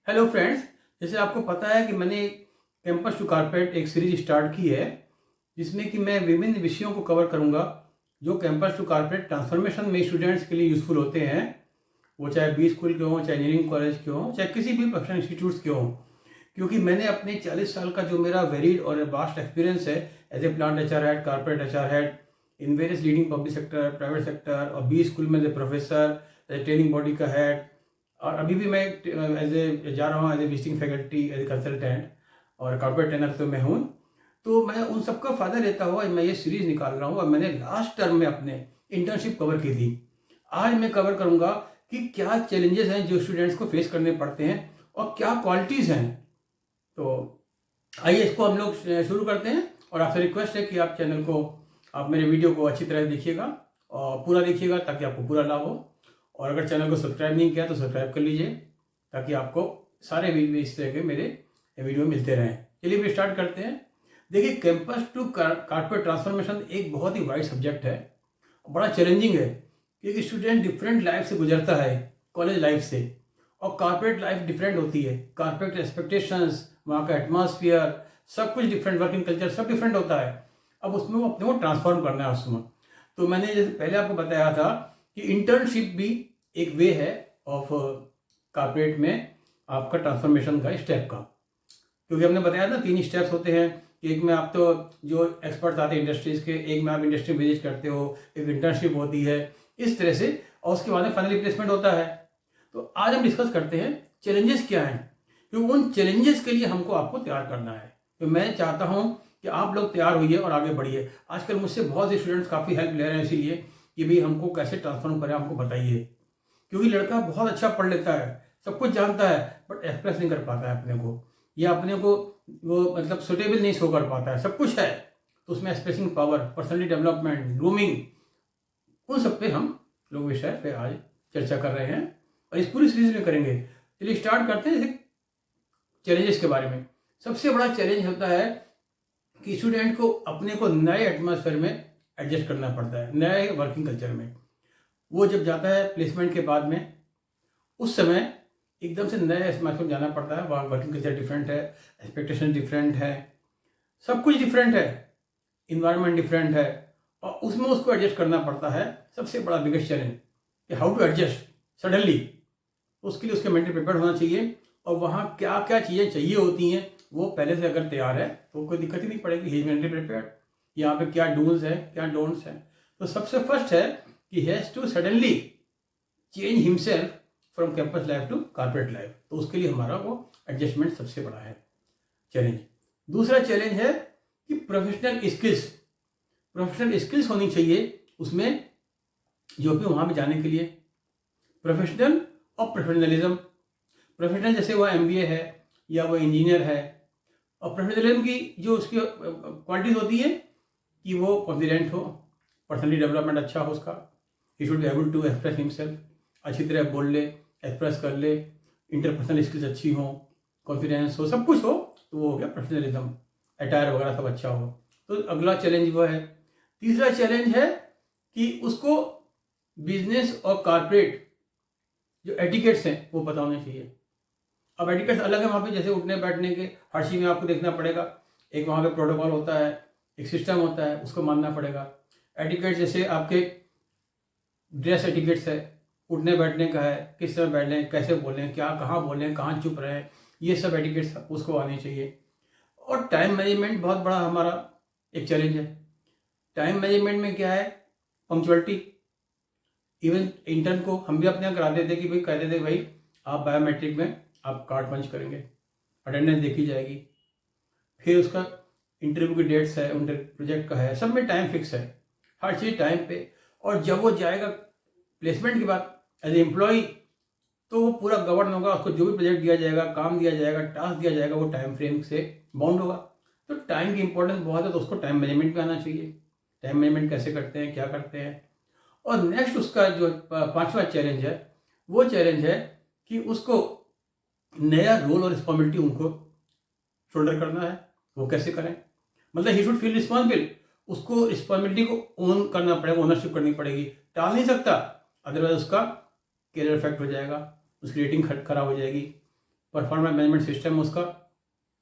Hello friends, जैसे आपको पता है कि मैंने कैंपस टू कारपेट एक सीरीज स्टार्ट की है जिसमें कि मैं विभिन्न विषयों को कवर करूंगा जो कैंपस टू कारपेट ट्रांसफॉर्मेशन में स्टूडेंट्स के लिए यूज़फुल होते हैं। वो चाहे बी स्कूल के हों, चाहे इंजीनियरिंग कॉलेज के हों, चाहे किसी भी प्रोफेशनल इंस्टीट्यूट्स के हों। क्योंकि मैंने अपने 40 साल का जो मेरा वेरिड और वास्ट एक्सपीरियंस है as a plant HR head, corporate HR head in various leading public sector, private sector और बी स्कूल में as a professor, as a training body का हेड, और अभी भी मैं एज ए जा रहा हूँ as a visiting faculty, as a consultant और कॉर्पोरेट ट्रेनर तो मैं हूँ। तो मैं उन सबका फ़ायदा लेता हुआ मैं ये सीरीज़ निकाल रहा हूँ और मैंने लास्ट टर्म में अपने इंटर्नशिप कवर की थी। आज मैं कवर करूँगा कि क्या चैलेंजेस हैं जो स्टूडेंट्स को फेस करने पड़ते हैं और क्या क्वालिटीज़ हैं। तो आइए इसको हम लोग शुरू करते हैं और आपसे रिक्वेस्ट है कि आप मेरे वीडियो को अच्छी तरह देखिएगा और पूरा देखिएगा ताकि आपको पूरा लाभ हो। और अगर चैनल को सब्सक्राइब नहीं किया तो सब्सक्राइब कर लीजिए ताकि आपको सारे वीडियो इस तरह के मेरे वीडियो मिलते रहें। चलिए भी स्टार्ट करते हैं। देखिए, कैंपस टू कारपेट ट्रांसफॉर्मेशन एक बहुत ही वाइड सब्जेक्ट है, बड़ा चैलेंजिंग है क्योंकि स्टूडेंट डिफरेंट लाइफ से गुजरता है, कॉलेज लाइफ से, और कारपेट लाइफ डिफरेंट होती है। कारपेट एक्सपेक्टेशंस, वहाँ का एटमॉस्फेयर, सब कुछ डिफरेंट, वर्किंग कल्चर सब डिफरेंट होता है। अब उसमें वो अपने को ट्रांसफॉर्म करना है उसमें। तो मैंने जैसे पहले आपको बताया था कि इंटर्नशिप भी एक वे है ऑफ कारपोरेट में आपका ट्रांसफॉर्मेशन का स्टेप का। क्योंकि हमने बताया था 3 स्टेप्स होते हैं कि एक में आप तो जो एक्सपर्ट्स आते हैं इंडस्ट्रीज के, एक में आप इंडस्ट्री विजिट करते हो, एक इंटर्नशिप होती है, इस तरह से, और उसके बाद में फाइनली प्लेसमेंट होता है। तो आज हम डिस्कस करते हैं चैलेंजेस क्या हैं, क्योंकि उन चैलेंजेस के लिए हमको आपको तैयार करना है। तो मैं चाहता हूँ कि आप लोग तैयार होइए और आगे बढ़िए। आजकल मुझसे बहुत से स्टूडेंट्स काफ़ी हेल्प ले रहे हैं इसीलिए कि भाई हमको कैसे ट्रांसफॉर्म करें, हमको बताइए। क्योंकि लड़का बहुत अच्छा पढ़ लेता है, सब कुछ जानता है, बट एक्सप्रेस नहीं कर पाता है अपने को, या अपने को वो मतलब सुटेबल नहीं शो कर पाता है। सब कुछ है तो उसमें expressing power, personality development, grooming, उन सब पे हम लोग विषय पे आज चर्चा कर रहे हैं और इस पूरी सीरीज में करेंगे। चलिए स्टार्ट करते हैं चैलेंजेस के बारे में। सबसे बड़ा चैलेंज होता है कि स्टूडेंट को अपने को नए एटमॉस्फेयर में एडजस्ट करना पड़ता है, नए वर्किंग कल्चर में। वो जब जाता है प्लेसमेंट के बाद में, उस समय एकदम से नए एटमॉस्फेयर जाना पड़ता है। वहाँ वर्किंग कल्चर डिफरेंट है, एक्सपेक्टेशन डिफरेंट है, सब कुछ डिफरेंट है, इन्वायरमेंट डिफरेंट है, और उसमें उसको एडजस्ट करना पड़ता है। सबसे बड़ा बिगेस्ट चैलेंज कि हाउ टू एडजस्ट सडनली। उसके लिए उसके मेंटली प्रिपेयर होना चाहिए, और वहाँ क्या क्या चीज़ें चाहिए होती हैं वो पहले से अगर तैयार है तो कोई दिक्कत ही नहीं पड़ेगी। He is mentally prepared. यहाँ पे क्या डूज है, क्या डोंट्स हैं। तो सबसे फर्स्ट है कि has to suddenly change himself from campus life to corporate life. तो उसके लिए हमारा वो एडजस्टमेंट सबसे बड़ा है चैलेंज। दूसरा चैलेंज है कि प्रोफेशनल स्किल्स होनी चाहिए उसमें, जो भी वहाँ पे जाने के लिए प्रोफेशनल और प्रोफेशनलिज्म। प्रोफेशनल जैसे वो MBA है या वो इंजीनियर है, और प्रोफेशनलिज्म की जो उसकी क्वालिटीज होती है कि वो कॉन्फिडेंट हो, पर्सनली डेवलपमेंट अच्छा हो उसका, he should be able to express himself, अच्छी तरह बोल ले, एक्सप्रेस कर ले, इंटरपर्सनल स्किल्स अच्छी हो, कॉन्फिडेंस हो, सब कुछ हो, तो वो हो गया प्रोफेशनलिज्म। अटायर वगैरह सब अच्छा हो। तो अगला चैलेंज वो है। तीसरा चैलेंज है कि उसको बिजनेस और कॉर्पोरेट जो एटिकेट्स हैं वो पता होने चाहिए। अब एटिकेट्स अलग है वहाँ पे, जैसे उठने बैठने के, हर चीज़ में आपको देखना पड़ेगा। एक वहाँ पे प्रोटोकॉल होता है, एक सिस्टम होता है, उसको मानना पड़ेगा। एटिकेट्स जैसे आपके ड्रेस एटिकेट्स है, उठने बैठने का है, किस तरह बैठें, कैसे बोलें, क्या कहाँ बोलें, कहाँ चुप रहें, ये सब एटिकेट्स उसको आने चाहिए। और टाइम मैनेजमेंट बहुत बड़ा हमारा एक चैलेंज है। टाइम मैनेजमेंट में क्या है, पंक्चुअलिटी। इवन इंटर्न को हम भी अपने यहाँ कराते थे कि भाई कहते थे भाई आप बायोमेट्रिक में आप कार्ड पंच करेंगे, अटेंडेंस देखी जाएगी, फिर उसका इंटरव्यू की डेट्स है, उनके प्रोजेक्ट का है, सब में टाइम फिक्स है, हर चीज़ टाइम पे। और जब वो जाएगा प्लेसमेंट के बाद एज ए एम्प्लॉय, तो वो पूरा गवर्न होगा, उसको जो भी प्रोजेक्ट दिया जाएगा, काम दिया जाएगा, टास्क दिया जाएगा, वो टाइम फ्रेम से बाउंड होगा। तो टाइम की इंपॉर्टेंस बहुत है, तो उसको टाइम मैनेजमेंट में आना चाहिए। टाइम मैनेजमेंट कैसे करते हैं, क्या करते हैं। और नेक्स्ट उसका जो 5वां चैलेंज है, वो चैलेंज है कि उसको नया रोल और रिस्पॉन्सिबिलिटी उनको शोल्डर करना है। वो कैसे करें, मतलब ही शुड फील रिस्पॉन्सिबल। उसको रिस्पॉन्सिबिलिटी को ओन करना पड़ेगा, ओनरशिप करनी पड़ेगी, टाल नहीं सकता, अदरवाइज उसका कैरियर इफेक्ट हो जाएगा, उसकी रेटिंग खराब हो जाएगी। परफॉर्मेंस मैनेजमेंट सिस्टम उसका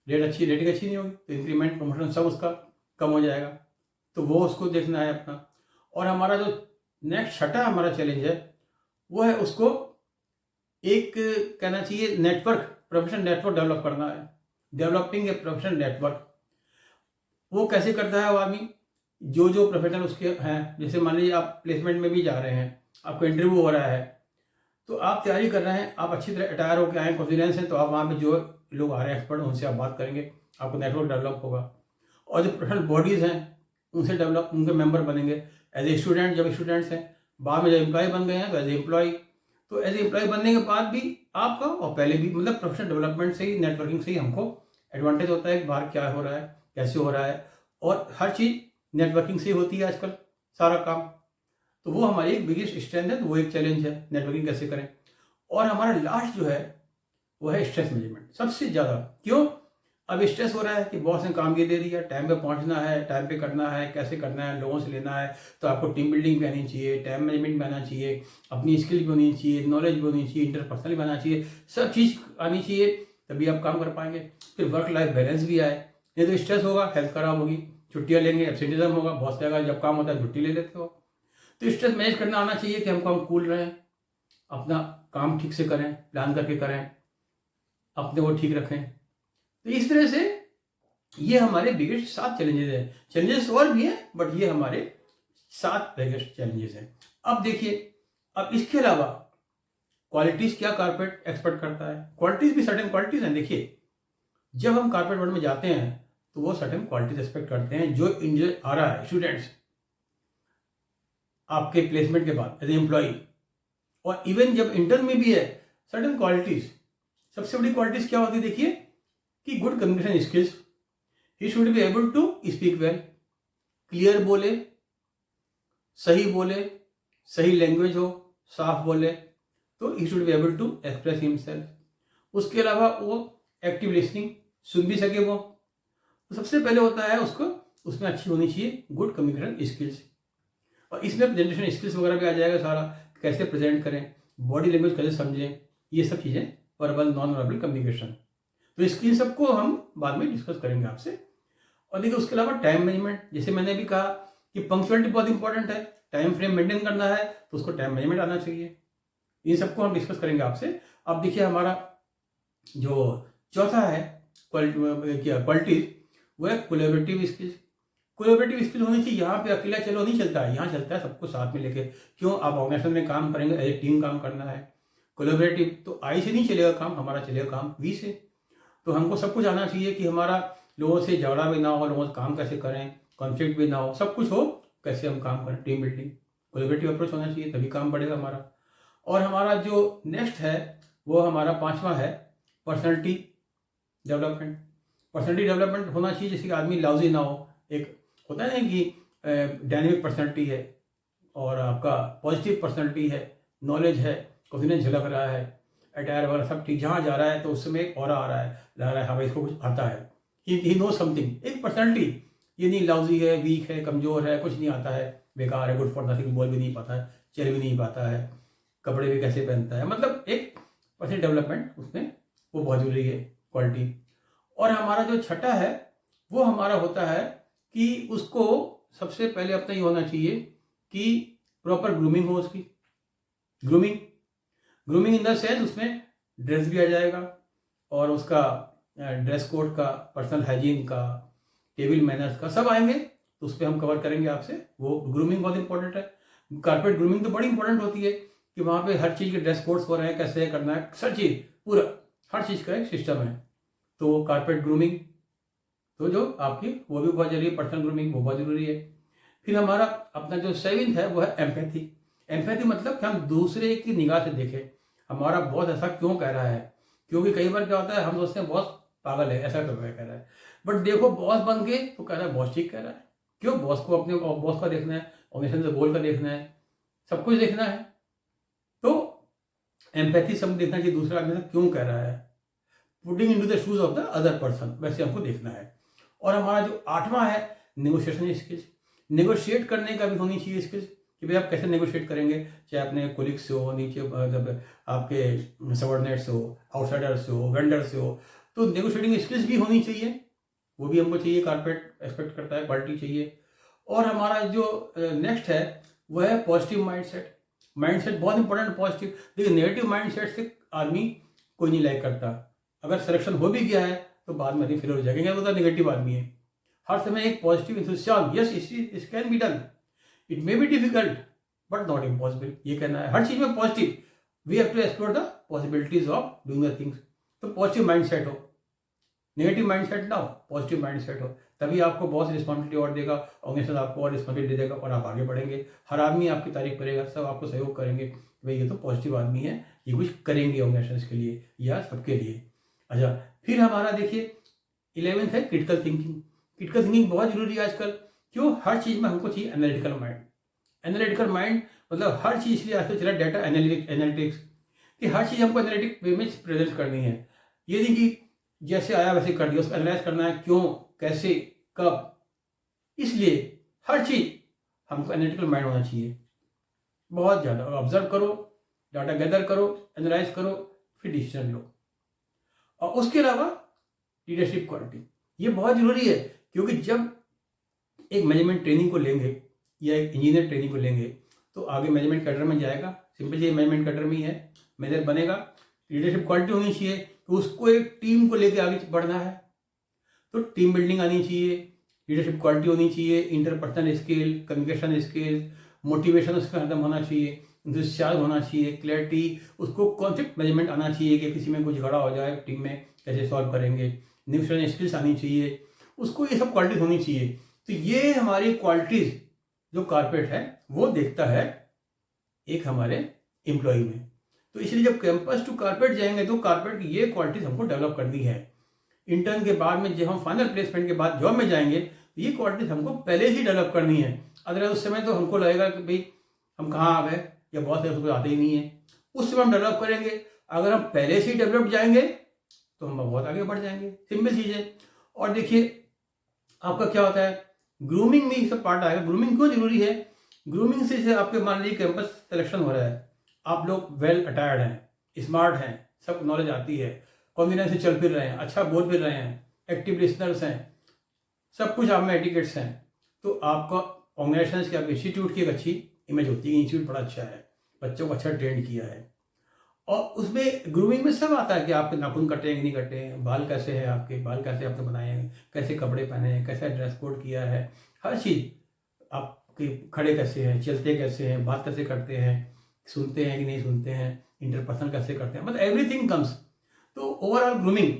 रेटिंग अच्छी नहीं होगी तो इंक्रीमेंट प्रमोशन सब उसका कम हो जाएगा, तो वो उसको देखना है अपना। और हमारा जो नेक्स्ट छठा हमारा चैलेंज है वो है उसको एक कहना चाहिए नेटवर्क, प्रोफेशनल नेटवर्क डेवलप करना है, डेवलपिंग ए प्रोफेशनल नेटवर्क। वो कैसे करता है वो आदमी, जो प्रोफेशनल उसके हैं, जैसे मान लीजिए आप प्लेसमेंट में भी जा रहे हैं, आपको इंटरव्यू हो रहा है, तो आप तैयारी कर रहे हैं, आप अच्छी तरह अटायर होकर आए, कॉन्फिडेंस है, तो आप वहाँ पे जो लोग आ रहे हैं एक्सपर्ट उनसे आप बात करेंगे, आपको नेटवर्क डेवलप होगा। और जो प्रोफेशनल बॉडीज़ हैं उनसे डेवलप, उनके मेंबर बनेंगे एज ए स्टूडेंट, जब स्टूडेंट्स हैं, बाद में जब एम्प्लॉय बन गए हैं तो एज ए एम्प्लॉय, तो एज ए एम्प्लॉय बनने के बाद भी आपका और पहले भी मतलब प्रोफेशनल डेवलपमेंट से ही, नेटवर्किंग से ही हमको एडवांटेज होता है कि बाहर क्या हो रहा है, कैसे हो रहा है, और हर चीज़ नेटवर्किंग से ही होती है आजकल सारा काम। तो वो हमारी एक बिगेस्ट स्ट्रेंथ है, तो वो एक चैलेंज है, नेटवर्किंग कैसे करें। और हमारा लास्ट जो है वो है स्ट्रेस मैनेजमेंट, सबसे ज़्यादा। क्यों? अब स्ट्रेस हो रहा है कि बॉस ने काम ये दे दिया, टाइम पे पहुंचना है, टाइम पे करना है, कैसे करना है, लोगों से लेना है, तो आपको टीम बिल्डिंग भी आनी चाहिए, टाइम मैनेजमेंट भी आना चाहिए, अपनी स्किल भी होनी चाहिए, नॉलेज भी होनी चाहिए, इंटरपर्सनल भी आना चाहिए, सब चीज़ आनी चाहिए, तभी आप काम कर पाएंगे। फिर वर्क लाइफ बैलेंस भी आए, नहीं तो स्ट्रेस होगा, हेल्थ खराब होगी, छुट्टियाँ लेंगे, एब्सेंटिज्म होगा, बॉस कहेगा जब काम होता है छुट्टी ले लेते हो। तो स्ट्रेस मैनेज करना आना चाहिए कि हम कूल रहें, अपना काम ठीक से करें, प्लान करके करें, अपने को ठीक रखें। तो इस तरह से ये हमारे बिगेस्ट 7 चैलेंजेस हैं। चैलेंजेस और भी हैं बट ये हमारे 7 बिगेस्ट चैलेंजेस हैं। अब देखिए, अब इसके अलावा क्वालिटीज़ क्या कारपेट एक्सपेक्ट करता है, क्वालिटीज़ भी सर्टेन क्वालिटीज़ हैं। देखिए, जब हम कारपेट वर्ल्ड में जाते हैं तो वो सर्टेन क्वालिटीज एक्सपेक्ट करते हैं। जो इंडियन आ रहा है स्टूडेंट्स आपके प्लेसमेंट के बाद एज ए एम्प्लॉय, और इवन जब इंटर्न में भी है, सर्टेन क्वालिटीज। सबसे बड़ी क्वालिटीज क्या होती है? देखिए कि good communication skills, he should be able to speak well, clear बोले, सही लैंग्वेज हो, साफ बोले, तो he should be able to express himself. उसके अलावा वो एक्टिव लिसनिंग, सुन भी सके वो। तो सबसे पहले होता है उसको, उसमें अच्छी होनी चाहिए गुड कम्युनिकेशन स्किल्स, और इसमें प्रेजेंटेशन स्किल्स वगैरह भी आ जाएगा सारा, कैसे प्रेजेंट करें, बॉडी लैंग्वेज कैसे समझें, ये सब चीज़ें, वर्बल नॉन वर्बल कम्युनिकेशन। तो इसकी सबको हम बाद में डिस्कस करेंगे आपसे। और देखिए उसके अलावा टाइम मैनेजमेंट, जैसे मैंने भी कहा कि पंक्चुअलिटी बहुत इंपॉर्टेंट है, टाइम फ्रेम मेंटेन करना है तो उसको टाइम मैनेजमेंट आना चाहिए। इन सबको हम डिस्कस करेंगे आपसे। अब देखिए हमारा जो चौथा है क्वालिटी, वो है कोलैबोरेटिव स्किल्स। कोलैबोरेटिव स्किल होनी चाहिए। यहाँ पे अकेला चलो नहीं चलता है, यहाँ चलता है सबको साथ में लेके। क्यों? आप ऑर्गेनाइजेशन में काम करेंगे, एज ए टीम काम करना है। कोलैबोरेटिव तो आई से नहीं चलेगा काम, हमारा चलेगा काम वी से। तो हमको सब कुछ आना चाहिए कि हमारा लोगों से झगड़ा भी ना हो, लोगों से काम कैसे करें, कॉन्फ्लिक्ट भी ना हो, सब कुछ हो, कैसे हम काम करें, टीम बिल्डिंग, कोलैबोरेटिव अप्रोच होना चाहिए, तभी काम बढ़ेगा हमारा। और हमारा जो नेक्स्ट है वो हमारा 5वां है पर्सनैलिटी डेवलपमेंट। पर्सनैलिटी डेवलपमेंट होना चाहिए जैसे कि आदमी लाउजी ना हो। एक होता है ना कि डायनेमिक पर्सनैलिटी है और आपका पॉजिटिव पर्सनैलिटी है, नॉलेज है, कॉन्फिडेंस झलक रहा है, अटायर वगैरह सब ठीक, जहाँ जा रहा है तो उस समय एक ऑरा आ रहा है, लग रहा है हाँ भाई इसको कुछ आता है, ही नो समथिंग। एक पर्सनैलिटी, ये नहीं लाउजी है, वीक है, कमज़ोर है, कुछ नहीं आता है, बेकार है, गुड फॉर नथिंग, बोल भी नहीं पाता है, चल भी नहीं पाता है, कपड़े भी कैसे पहनता है, मतलब एक पर्सनल डेवलपमेंट उसमें वो बहुत जरूरी है क्वालिटी। और हमारा जो छठा है वो हमारा होता है कि उसको सबसे पहले अपना ये होना चाहिए कि प्रॉपर ग्रूमिंग हो उसकी। ग्रूमिंग इन द सेंस उसमें ड्रेस भी आ जाएगा और उसका ड्रेस कोड का, पर्सनल हाइजीन का, टेबल मैनर्स का सब आएंगे, तो उस पर हम कवर करेंगे आपसे। वो ग्रूमिंग बहुत इंपॉर्टेंट है। कारपेट ग्रूमिंग तो बड़ी इंपॉर्टेंट होती है कि वहाँ पे हर चीज़ के ड्रेस कोड्स हो रहे हैं, कैसे करना है, हर चीज़, पूरा हर चीज़ का एक सिस्टम है। तो कारपेट ग्रूमिंग तो जो आपकी वो भी बहुत जरूरी है, पर्सनल ग्रूमिंग वो बहुत जरूरी है। फिर हमारा अपना जो 7th है वो है एम्पैथी। एम्पैथी मतलब कि हम दूसरे की निगाह से देखें, हमारा बॉस ऐसा क्यों कह रहा है। क्योंकि कई बार क्या होता है, हम सोचते हैं बॉस पागल है, ऐसा क्यों कह रहा है, बट देखो बॉस बन के तो कह रहा है बॉस ठीक कह रहा है। क्यों? बॉस को अपने बॉस का देखना है, ऑर्गेनाइजेशन से गोल का देखना है, सब कुछ देखना है। तो एम्पैथी सब देखना चाहिए दूसरा आदमी क्यों कह रहा है, putting into the shoes of the other person, वैसे हमको देखना है। और हमारा जो 8वां है नेगोशिएशन स्किल्स। नेगोशिएट करने का भी होनी चाहिए स्किल्स कि भाई आप कैसे नेगोशिएट करेंगे, चाहे अपने कोलिग्स से हो, नीचे मतलब आपके सबऑर्डिनेट्स हो, आउटसाइडर्स हो, वेंडर से हो, तो नेगोशिएटिंग स्किल्स भी होनी चाहिए, वो भी हमको चाहिए, कारपेट एक्सपेक्ट करता है, क्वालिटी चाहिए। और हमारा जो नेक्स्ट है वो है पॉजिटिव माइंडसेट। माइंडसेट बहुत इंपॉर्टेंट, पॉजिटिव। देखिए नेगेटिव माइंडसेट से आदमी कोई नहीं लाइक करता, अगर सिलेक्शन हो भी गया है तो बाद में फिर हो जाएंगे, वो तो नेगेटिव आदमी है। हर समय एक positive enthusiasm, yes it can be done, it may be difficult but not impossible, ये कहना है हर चीज में positive. We have to explore the possibilities of doing the things. तो पॉजिटिव माइंडसेट हो, नेगेटिव माइंडसेट ना हो, पॉजिटिव माइंडसेट हो, तभी आपको बॉस रिस्पॉन्सिबिलिटी और देगा, ऑर्गेनाइजेशन आपको और रिस्पॉन्सिबिलिटी देगा और आप आगे बढ़ेंगे। हर आदमी आपकी तारीफ करेगा, सब आपको सहयोग करेंगे, भाई ये तो पॉजिटिव आदमी है, ये कुछ करेंगे ऑर्गेनाइजेशन के लिए या सबके लिए। अच्छा, फिर हमारा देखिए 11th है क्रिटिकल थिंकिंग। क्रिटिकल थिंकिंग बहुत जरूरी है आजकल। क्यों? हर चीज में हमको चाहिए एनालिटिकल माइंड। एनालिटिकल माइंड मतलब हर चीज इसलिए आजकल चला डाटा एनालिटिक्स, कि हर चीज हमको एनालिटिक वे में प्रेजेंट करनी है। ये नहीं कि जैसे आया वैसे कर दिया, उसको एनालाइज करना है, क्यों, कैसे, कब। इसलिए हर चीज हमको एनालिटिकल माइंड होना चाहिए, बहुत ज़्यादा। ऑब्जर्व करो, डाटा गैदर करो, एनालाइज करो, फिर डिसीजन लो। और उसके अलावा लीडरशिप क्वालिटी, ये बहुत जरूरी है, क्योंकि जब एक मैनेजमेंट ट्रेनिंग को लेंगे या एक इंजीनियर ट्रेनिंग को लेंगे तो आगे मैनेजमेंट कैडर में जाएगा, सिंपल ये मैनेजमेंट कैडर में ही है, मैनेजर बनेगा। लीडरशिप क्वालिटी होनी चाहिए कि उसको एक टीम को लेकर आगे बढ़ना है, तो टीम बिल्डिंग आनी चाहिए, लीडरशिप क्वालिटी होनी चाहिए, interpersonal skill, communication skill, motivation उसका हरदम होना चाहिए, इंथुसियाज्म होना चाहिए, क्लैरिटी, उसको कॉन्सेप्ट मैनेजमेंट आना चाहिए कि किसी में कुछ झगड़ा हो जाए टीम में कैसे सॉल्व करेंगे, न्यूट्रिशन स्किल्स आनी चाहिए, उसको ये सब क्वालिटीज होनी चाहिए। तो ये हमारी क्वालिटीज जो कारपेट है वो देखता है एक हमारे एम्प्लॉय में। तो इसलिए जब कैंपस टू कारपेट जाएंगे तो कारपेट की ये क्वालिटीज हमको डेवलप करनी है। इंटर्न के बाद में जब हम फाइनल प्लेसमेंट के बाद जॉब में जाएंगे तो ये क्वालिटीज हमको पहले ही डेवलप करनी है। अदरवाइज उस समय तो हमको लगेगा कि भाई हम कहाँ आ गए, या बहुत है उसको आते ही नहीं है, उस समय हम डेवलप करेंगे। अगर हम पहले से ही डेवलप जाएंगे तो हम बहुत आगे बढ़ जाएंगे, सिंपल चीज़ है। और देखिए आपका क्या होता है, ग्रूमिंग में सब पार्ट आएगा। ग्रूमिंग क्यों जरूरी है? ग्रूमिंग से आपके मान लीजिए कैंपस सिलेक्शन हो रहा है, आप लोग वेल अटायर्ड हैं, स्मार्ट हैं, सब नॉलेज आती है, कॉन्फिडेंस से चल फिर रहे हैं, अच्छा बोल फिर रहे हैं, एक्टिव लिसनर्स हैं, सब कुछ आप में एटिकेट्स हैं, तो आपका ऑर्गेनाइजेशन की, आपके इंस्टीट्यूट की एक अच्छी इमेज होती है, इंस्टीट्यूट बड़ा अच्छा है, बच्चों को अच्छा ट्रेंड किया है। और उसमें ग्रूमिंग में सब आता है कि आपके नाखून कटे हैं कि नहीं कटे हैं, बाल कैसे हैं, आपके बाल कैसे आपने बनाए हैं, कैसे कपड़े पहने हैं, कैसा ड्रेस कोड किया है, हर चीज़ आपके खड़े कैसे हैं, चलते कैसे हैं, बात कैसे करते हैं, सुनते हैं कि नहीं सुनते हैं, इंटरपर्सनल कैसे करते हैं, मतलब एवरीथिंग कम्स। तो ओवरऑल ग्रूमिंग,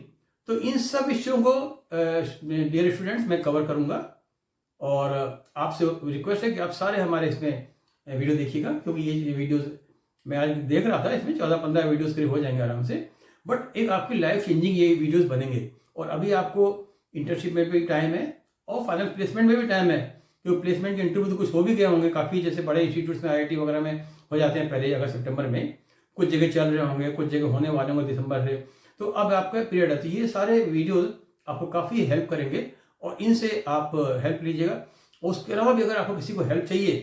तो इन सब विषयों को डियर स्टूडेंट्स मैं कवर करूँगा। और आपसे रिक्वेस्ट है कि आप सारे हमारे इसमें वीडियो देखिएगा, क्योंकि ये वीडियोज़ मैं आज देख रहा था, इसमें 14-15 वीडियोस करीब हो जाएंगे आराम से, बट एक आपकी लाइफ चेंजिंग ये वीडियोस बनेंगे। और अभी आपको इंटर्नशिप में भी टाइम है और फाइनल प्लेसमेंट में भी टाइम है, क्योंकि प्लेसमेंट के इंटरव्यू तो कुछ हो भी गए होंगे काफ़ी, जैसे बड़े इंस्टीट्यूट्स में IIT वगैरह में हो जाते हैं पहले अगस्त सितंबर में, कुछ जगह चल रहे होंगे, कुछ जगह होने वाले होंगे दिसंबर से। तो अब आपका पीरियड है, तो ये सारे वीडियोज़ आपको काफ़ी हेल्प करेंगे और इनसे आप हेल्प लीजिएगा। उसके अलावा भी अगर आपको किसी को हेल्प चाहिए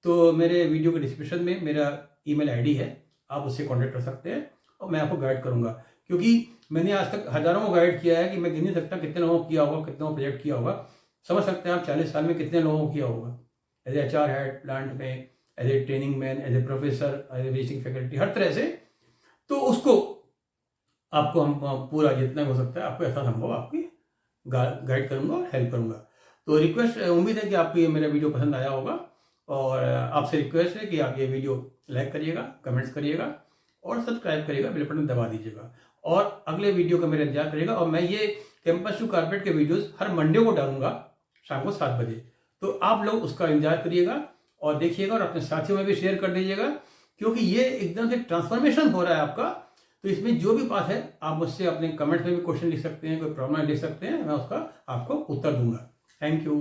तो मेरे वीडियो के डिस्क्रिप्शन में मेरा ईमेल आईडी है, आप उससे कांटेक्ट कर सकते हैं और मैं आपको गाइड करूंगा। क्योंकि मैंने आज तक हज़ारों को गाइड किया है कि मैं गिन नहीं सकता कितने लोगों को किया होगा, कितनों प्रोजेक्ट किया होगा। समझ सकते हैं आप 40 साल में कितने लोगों को किया होगा, as a HR head plant में, as a training man, as a professor, as a visiting faculty, हर तरह से। तो उसको आपको हम पूरा जितना हो सकता है आपको ऐसा संभव आपकी गाइड करूँगा और हेल्प करूँगा। तो रिक्वेस्ट, उम्मीद है कि आपको ये मेरा वीडियो पसंद आया होगा, और आपसे रिक्वेस्ट है कि आप ये वीडियो लाइक करिएगा, कमेंट्स करिएगा और सब्सक्राइब करिएगा, बेल बटन दबा दीजिएगा और अगले वीडियो का मेरा इंतजार करिएगा। और मैं ये कैंपस टू कारपेट के वीडियोस हर मंडे को डालूंगा शाम को 7 बजे, तो आप लोग उसका इंतजार करिएगा और देखिएगा और अपने साथियों में भी शेयर कर दीजिएगा, क्योंकि ये एकदम से ट्रांसफॉर्मेशन हो रहा है आपका। तो इसमें जो भी बात है आप मुझसे अपने कमेंट्स में भी क्वेश्चन लिख सकते हैं, कोई प्रॉब्लम लिख सकते हैं, मैं उसका आपको उत्तर दूंगा। Thank you.